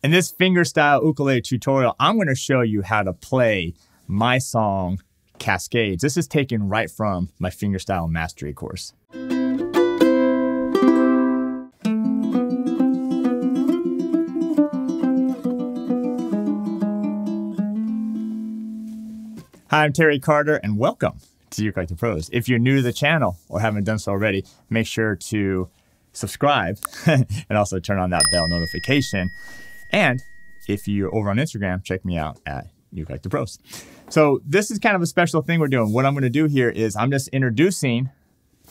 In this fingerstyle ukulele tutorial, I'm going to show you how to play my song, Cascades. This is taken right from my Fingerstyle Mastery Course. Hi, I'm Terry Carter, and welcome to ukelikethepros. If you're new to the channel or haven't done so already, make sure to subscribe and also turn on that bell notification. And if you're over on Instagram, check me out at ukelikethepros. So this is kind of a special thing we're doing. What I'm going to do here is I'm just introducing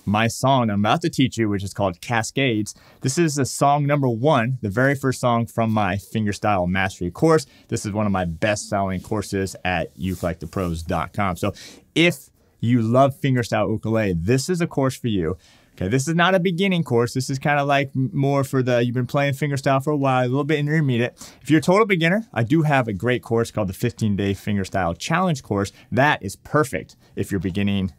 my song I'm about to teach you, which is called Cascades. This is the song number 1, the very first song from my Fingerstyle Mastery Course. This is one of my best-selling courses at ukelikethepros.com. So if you love fingerstyle ukulele, this is a course for you. Okay, this is not a beginning course. This is kind of like more for you've been playing fingerstyle for a while, a little bit intermediate. If you're a total beginner, I do have a great course called the 15-Day Fingerstyle Challenge course. That is perfect if you're beginning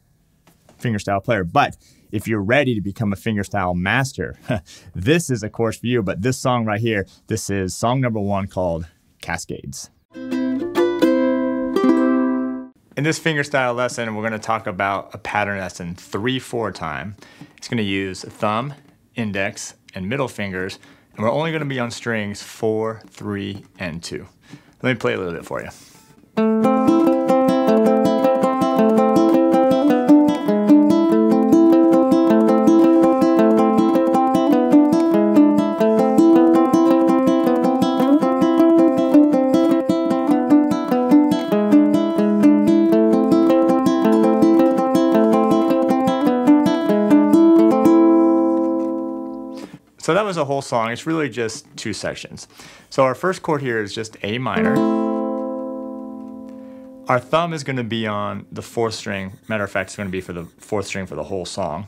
fingerstyle player. But if you're ready to become a fingerstyle master, this is a course for you. But this song right here, this is song number 1 called Cascades. In this fingerstyle lesson, we're going to talk about a pattern that's in 3/4 time. It's going to use thumb, index, and middle fingers, and we're only going to be on strings 4, 3, and 2. Let me play a little bit for you. So that was a whole song. It's really just 2 sections. So our first chord here is just A minor. Our thumb is going to be on the 4th string. Matter of fact, it's going to be for the 4th string for the whole song.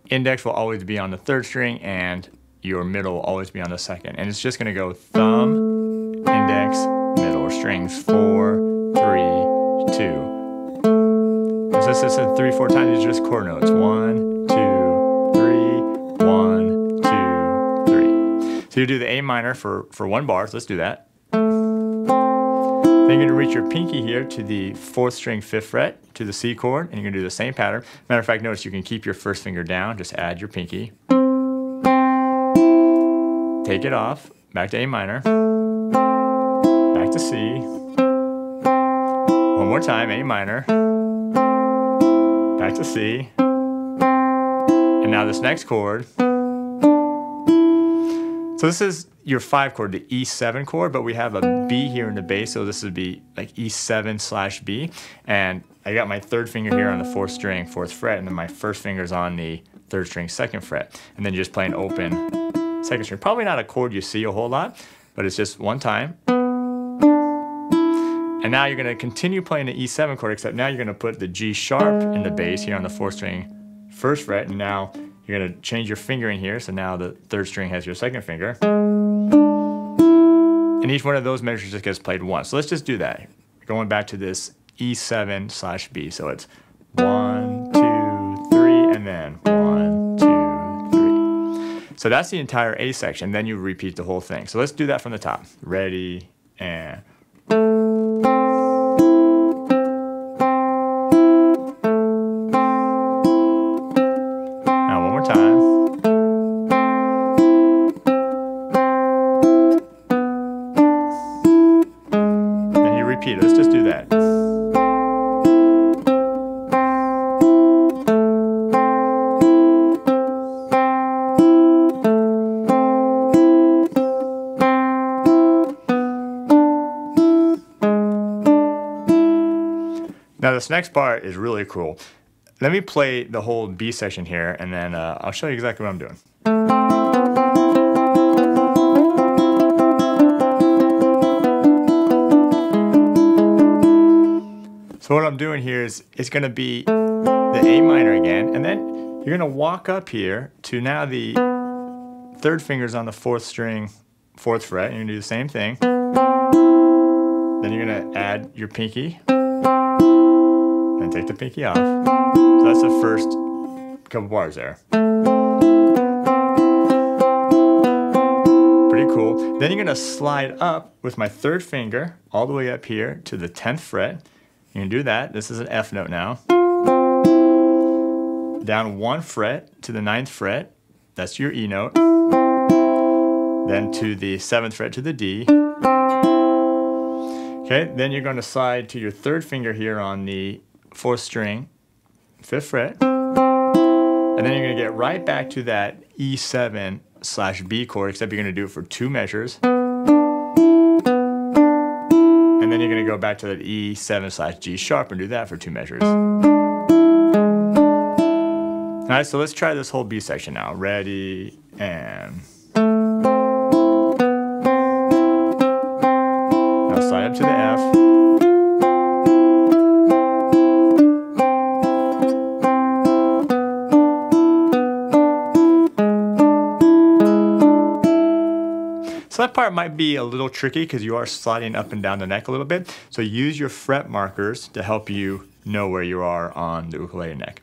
Index will always be on the 3rd string, and your middle will always be on the 2nd. And it's just going to go thumb, index, middle, strings 4, 3, 2. And so this is 3/4 times. These are just chord notes. 1, 2, 3, 1. So you do the A minor for 1 bar, so let's do that. Then you're going to reach your pinky here to the 4th string 5th fret to the C chord, and you're going to do the same pattern. Matter of fact, notice you can keep your first finger down, just add your pinky. Take it off, back to A minor, back to C. One more time, A minor, back to C. And now this next chord. So this is your 5 chord, the E7 chord, but we have a B here in the bass, so this would be like E7/B. And I got my 3rd finger here on the 4th string, 4th fret, and then my 1st finger's on the 3rd string, 2nd fret. And then you just play an open 2nd string. Probably not a chord you see a whole lot, but it's just 1 time. And now you're going to continue playing the E7 chord, except now you're going to put the G sharp in the bass here on the 4th string, 1st fret, and now you're going to change your finger in here, so now the 3rd string has your 2nd finger. And each one of those measures just gets played once. So let's just do that. Going back to this E7/B. So it's 1, 2, 3, and then 1, 2, 3. So that's the entire A section. Then you repeat the whole thing. So let's do that from the top. Ready, and... Let's just do that. Now this next part is really cool. Let me play the whole B section here, and then I'll show you exactly what I'm doing. So what I'm doing here is it's going to be the A minor again, and then you're going to walk up here to now the 3rd finger's on the 4th string, 4th fret, and you're going to do the same thing. Then you're going to add your pinky, and take the pinky off. So that's the first couple bars there. Pretty cool. Then you're gonna slide up with my third finger all the way up here to the 10th fret. You can do that. This is an F note now. Down 1 fret to the 9th fret. That's your E note. Then to the 7th fret to the D. Okay, then you're going to slide to your third finger here on the 4th string, 5th fret. And then you're going to get right back to that E7/B chord, except you're going to do it for 2 measures. And then you're going to go back to that E7/G sharp and do that for 2 measures. All right, so let's try this whole B section now. Ready, and now slide up to the F. So that part might be a little tricky because you are sliding up and down the neck a little bit. So use your fret markers to help you know where you are on the ukulele neck.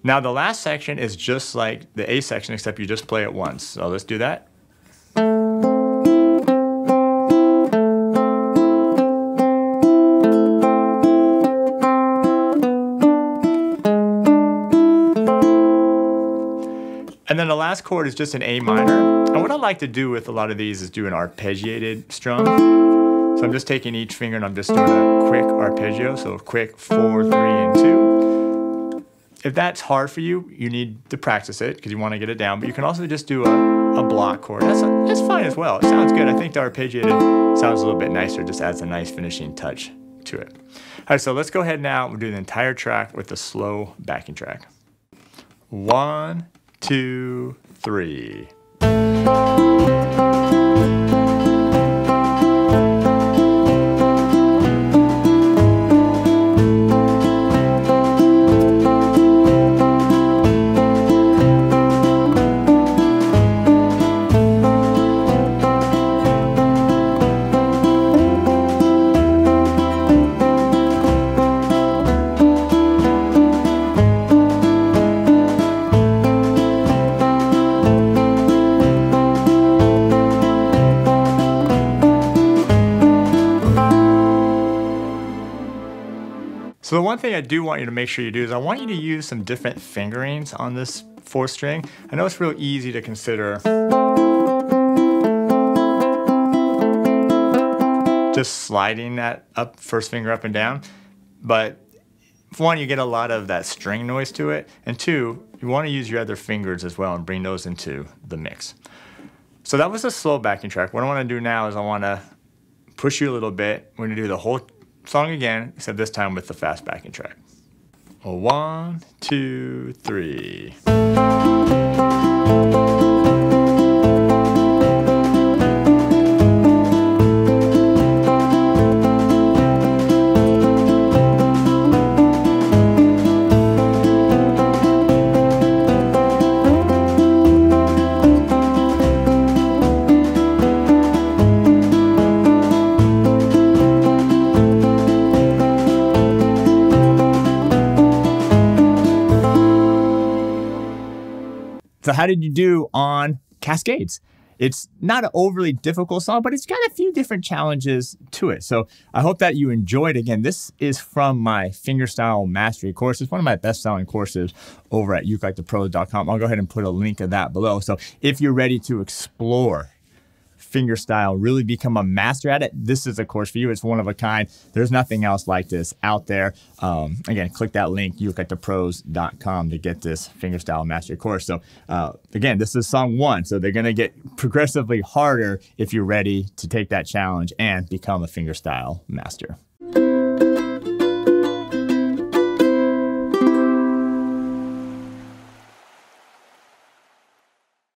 Now the last section is just like the A section, except you just play it once. So let's do that. And then the last chord is just an A minor. And what I like to do with a lot of these is do an arpeggiated strum. So I'm just taking each finger and I'm just doing a quick arpeggio. So quick 4, 3, and 2. If that's hard for you, you need to practice it because you want to get it down. But you can also just do a block chord. That's fine as well. It sounds good. I think the arpeggiated sounds a little bit nicer. Just adds a nice finishing touch to it. All right, so let's go ahead now. We'll do the entire track with the slow backing track. 1, 2, 3. So the one thing I do want you to make sure you do is I want you to use some different fingerings on this 4th string. I know it's real easy to consider just sliding that first finger up and down, but one, you get a lot of that string noise to it, and 2, you want to use your other fingers as well and bring those into the mix. So that was a slow backing track. What I want to do now is I want to push you a little bit. We're going to do the whole song again, except this time with the fast backing track. 1, 2, 3. So how did you do on Cascades? It's not an overly difficult song, but it's got a few different challenges to it. So I hope that you enjoyed. Again, this is from my Fingerstyle Mastery Course. It's one of my best-selling courses over at ukelikethepros.com. I'll go ahead and put a link of that below. So if you're ready to explore fingerstyle, really become a master at it, this is a course for you. It's one of a kind. There's nothing else like this out there. Again, click that link, ukelikethepros.com, to get this Fingerstyle Mastery Course. So again, this is song 1, so they're going to get progressively harder if you're ready to take that challenge and become a fingerstyle master.